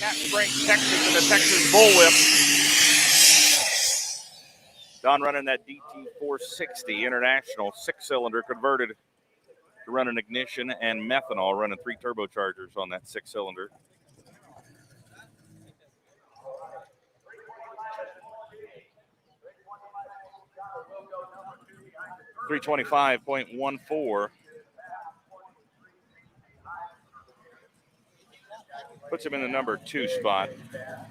Cat Spring, Texas, and the Texas Bullwhip. Don running that DT460 International 6-cylinder converted to run an ignition and methanol, running 3 turbochargers on that 6-cylinder. .14 puts him in the number 2 spot. I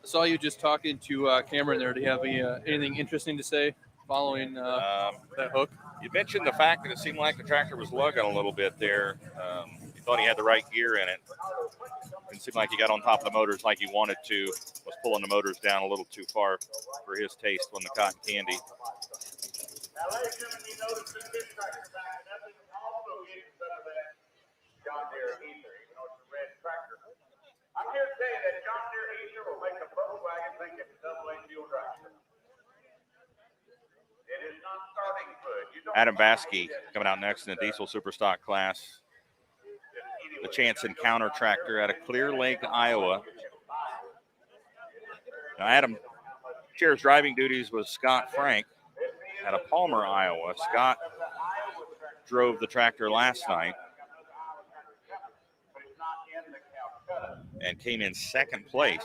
saw you just talking to Cameron there. Do you have anything interesting to say following that hook? You mentioned the fact that it seemed like the tractor was lugging a little bit there. He thought he had the right gear in it. It seemed like he got on top of the motors like he wanted to. Was pulling the motors down a little too far for his taste on the cotton candy. Now, ladies and gentlemen, you notice this tractor backing up. It's also getting some of that John Deere ether, even though it's a red tractor. I'm here to say that John Deere ether will make a Volkswagen think it's a double A-fuel tractor. It is not starting good. Adam Baskey coming out next in the diesel superstock class. The Chance Encounter tractor out of Clear Lake, Iowa. Now, Adam shares driving duties with Scott Frank out of Palmer, Iowa. Scott drove the tractor last night and came in second place.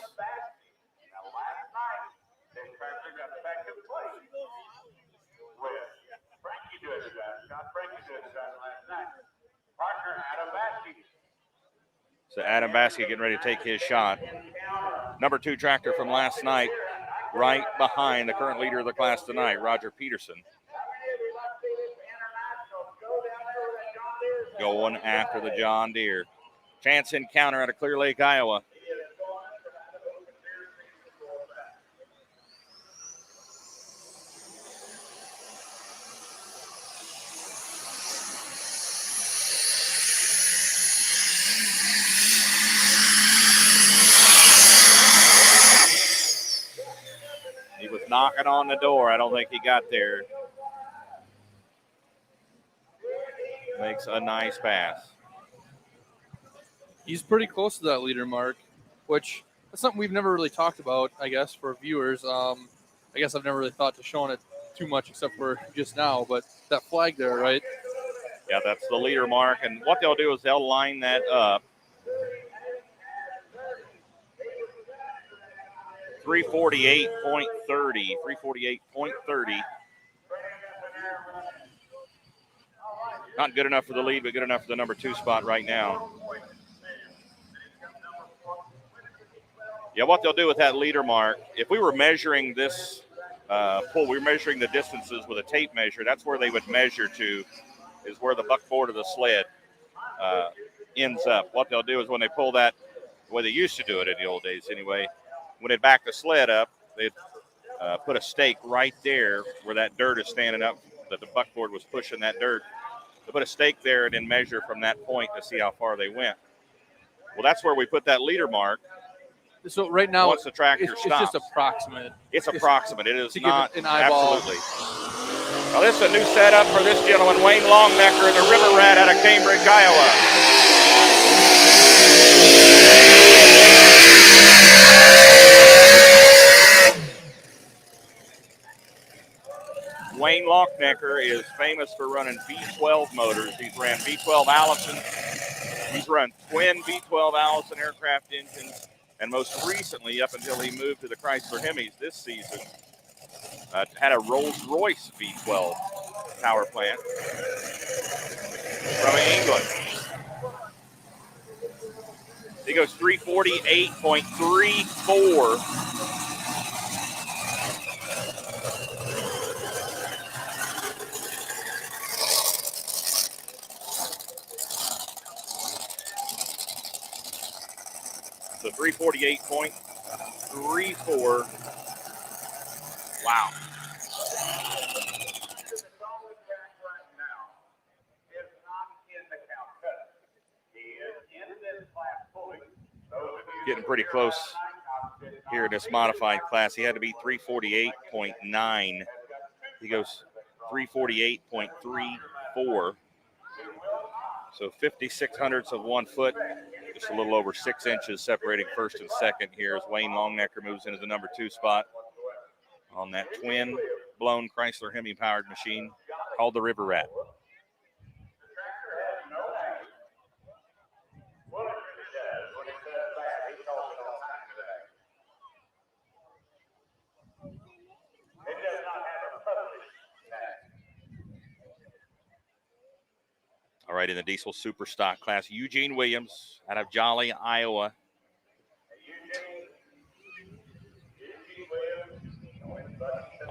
So Adam Baskey getting ready to take his shot. Number 2 tractor from last night, right behind the current leader of the class tonight, Roger Peterson. Going after the John Deere. Chance Encounter out of Clear Lake, Iowa. He was knocking on the door. I don't think he got there. Makes a nice pass. He's pretty close to that leader mark, which that's something we've never really talked about, I guess, for viewers. I guess I've never really thought to showing it too much except for just now, but that flag there, right? Yeah, that's the leader mark, and what they'll do is they'll line that up. 348.30. Not good enough for the lead, but good enough for the number 2 spot right now. Yeah, what they'll do with that leader mark, if we were measuring this pull, we were measuring the distances with a tape measure, that's where they would measure to, is where the buckboard of the sled ends up. What they'll do is when they pull that, the way they used to do it in the old days anyway, when they back the sled up, they'd put a stake right there where that dirt is standing up, that the buckboard was pushing that dirt. They put a stake there and then measure from that point to see how far they went. Well, that's where we put that leader mark. So right now, once the tractor stops. It's just approximate. It's approximate. It is not an eyeball. Absolutely. Now, this is a new setup for this gentleman, Wayne Longnecker, the River Rat out of Cambridge, Iowa. Wayne Longnecker is famous for running V12 motors. He's ran V12 Allison. He's run twin V12 Allison aircraft engines. And most recently, up until he moved to the Chrysler Hemis this season, had a Rolls-Royce V12 power plant from England. He goes 348.34. So 348.34. Wow. Getting pretty close here in this modified class. He had to be 348.9. He goes 348.34. So 56 hundredths of 1 foot, just a little over 6 inches separating first and second here as Wayne Longnecker moves into the number 2 spot on that twin blown Chrysler Hemi powered machine called the River Rat. All right, in the diesel super stock class, Eugene Williams out of Jolly, Iowa.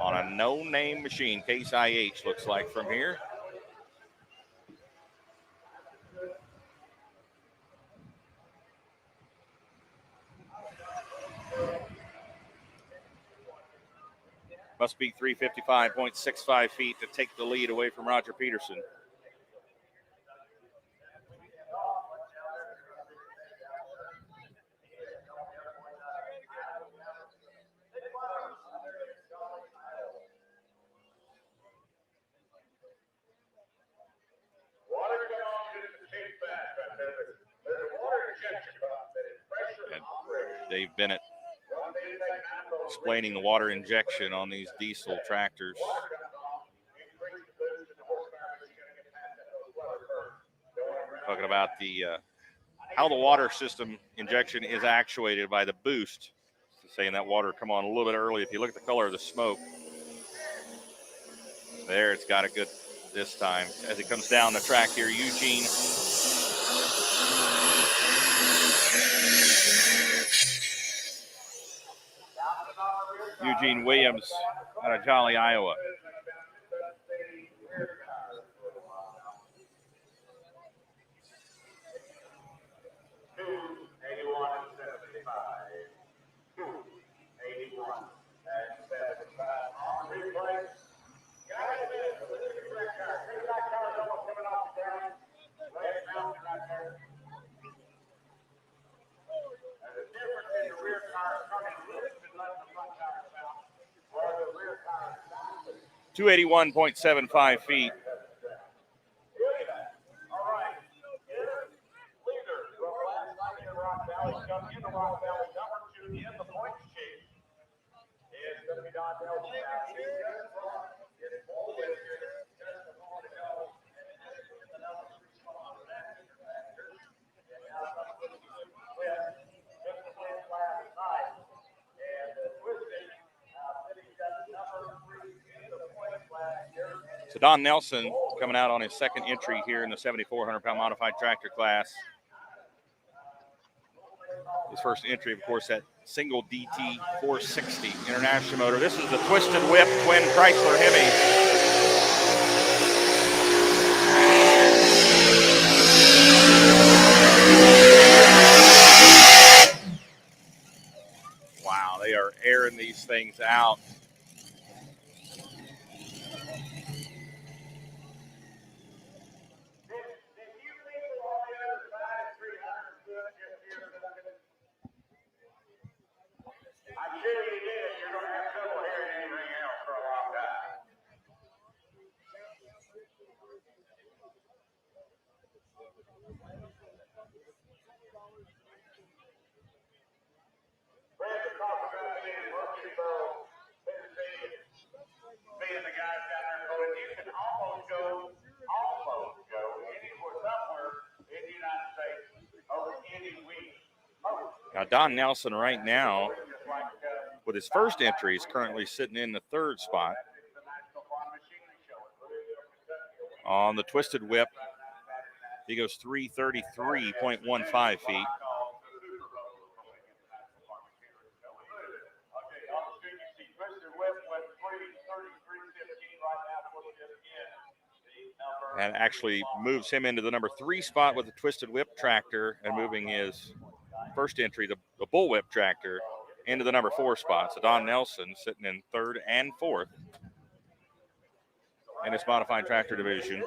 On a no-name machine, Case IH looks like from here. Must be 355.65 feet to take the lead away from Roger Peterson. And Dave Bennett explaining the water injection on these diesel tractors. Talking about the how the water system injection is actuated by the boost. Saying that water come on a little bit early. If you look at the color of the smoke, there it's got it good this time. As it comes down the track here, Eugene Williams out of Jolly, Iowa. .75 feet. So Don Nelson coming out on his second entry here in the 7,400-pound modified tractor class. His first entry, of course, that single DT 460 International motor. This is the Twisted Whip twin Chrysler Hemi. Wow, they are airing these things out. Now, Don Nelson right now, with his first entry, is currently sitting in the third spot. On the Twisted Whip, he goes 333.15 feet. And actually moves him into the number 3 spot with the Twisted Whip tractor and moving his first entry, the Bullwhip tractor, into the number 4 spot. So Don Nelson sitting in third and fourth in his modified tractor division.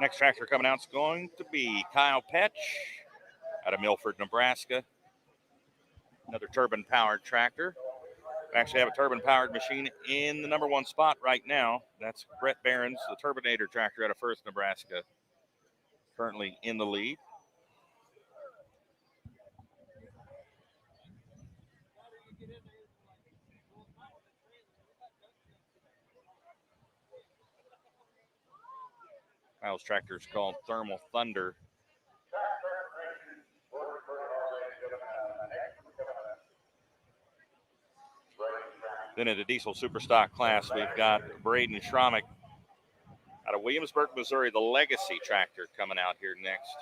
Next tractor coming out is going to be Kyle Petch out of Milford, Nebraska. Another turbine-powered tractor. We actually have a turbine-powered machine in the number 1 spot right now. That's Brett Behrens, the Turbinator tractor out of First, Nebraska, currently in the lead. Kyle's tractor is called Thermal Thunder. Then in the diesel superstock class, we've got Braden Schromick out of Williamsburg, Missouri, the Legacy tractor coming out here next.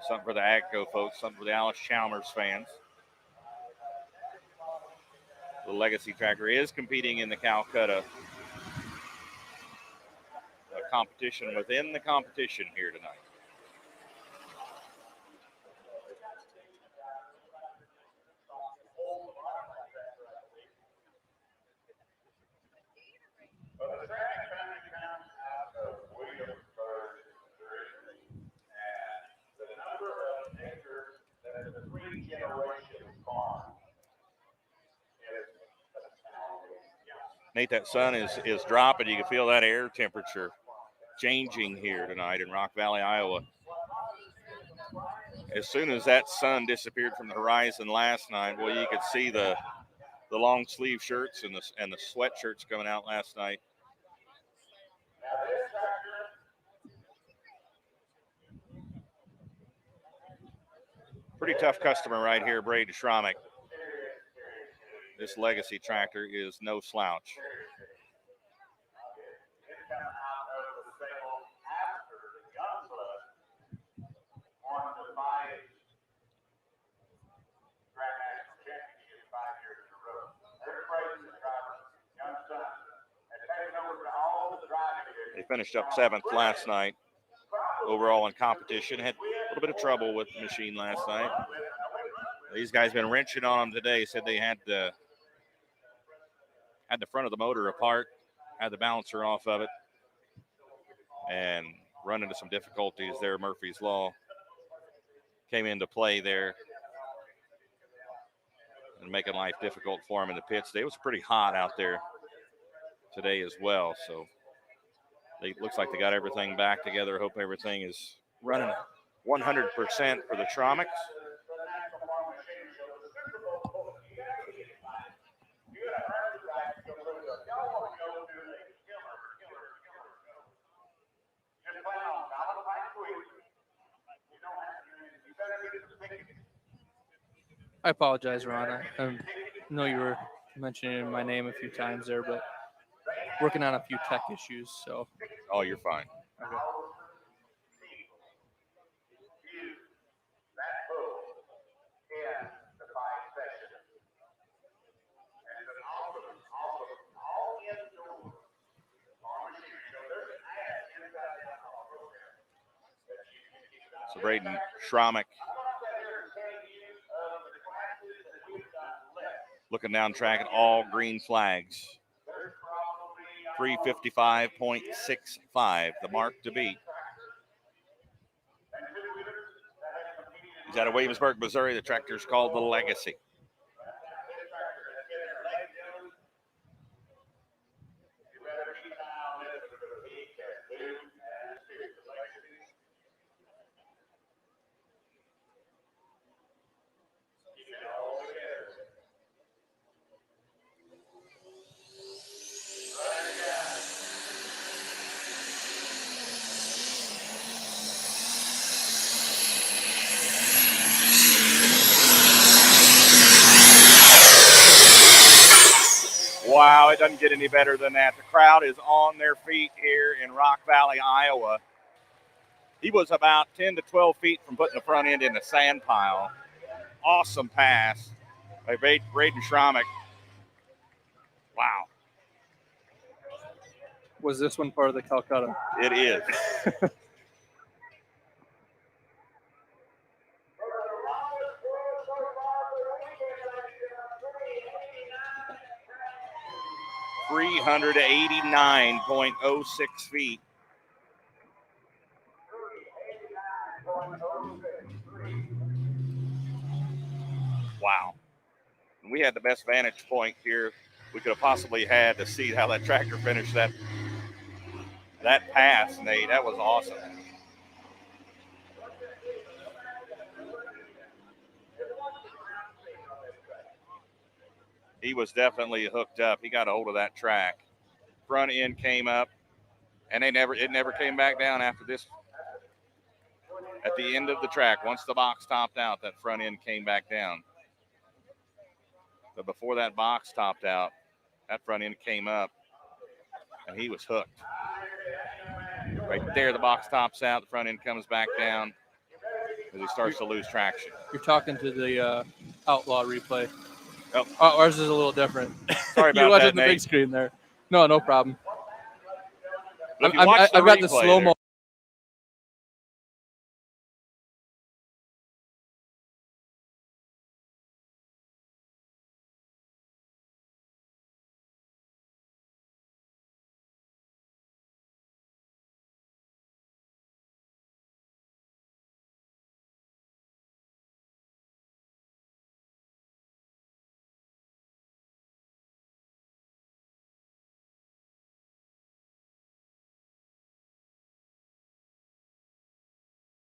Something for the AGCO folks, something for the Alice Chalmers fans. The Legacy tractor is competing in the Calcutta competition within the competition here tonight. Nate, that sun is dropping. You can feel that air temperature changing here tonight in Rock Valley, Iowa. As soon as that sun disappeared from the horizon last night, well, you could see the long sleeve shirts and the sweatshirts coming out last night. Pretty tough customer right here, Braden Schromick. This Legacy tractor is no slouch. They finished up 7th last night overall in competition. Had a little bit of trouble with the machine last night. These guys been wrenching on them today. Said they had the front of the motor apart, had the balancer off of it, and run into some difficulties there. Murphy's Law came into play there and making life difficult for them in the pits. It was pretty hot out there today as well, so it looks like they got everything back together. Hope everything is running 100% for the Schrommicks. I apologize, Ron. I know you were mentioning my name a few times there, but working on a few tech issues, so. Oh, you're fine. Okay. So Braden Schromick looking down track at all green flags. 355.65, the mark to beat. He's out of Williamsburg, Missouri. The tractor's called the Legacy. Wow, it doesn't get any better than that. The crowd is on their feet here in Rock Valley, Iowa. He was about 10 to 12 feet from putting the front end in the sand pile. Awesome pass by Braden Schromick. Wow. Was this one part of the Calcutta? It is. $389.06 feet. We had the best vantage point here we could have possibly had to see how that tractor finished that pass, Nate. That was awesome. He was definitely hooked up. He got a hold of that track. Front end came up, and it never came back down after this. At the end of the track, once the box topped out, that front end came back down. But before that box topped out, that front end came up, and he was hooked. Right there, the box tops out, the front end comes back down as he starts to lose traction. You're talking to the Outlaw replay. Oh. Ours is a little different. Sorry You're about watching that, the big Nate. screen there. No problem. But if you watch the I've got the replay slow-mo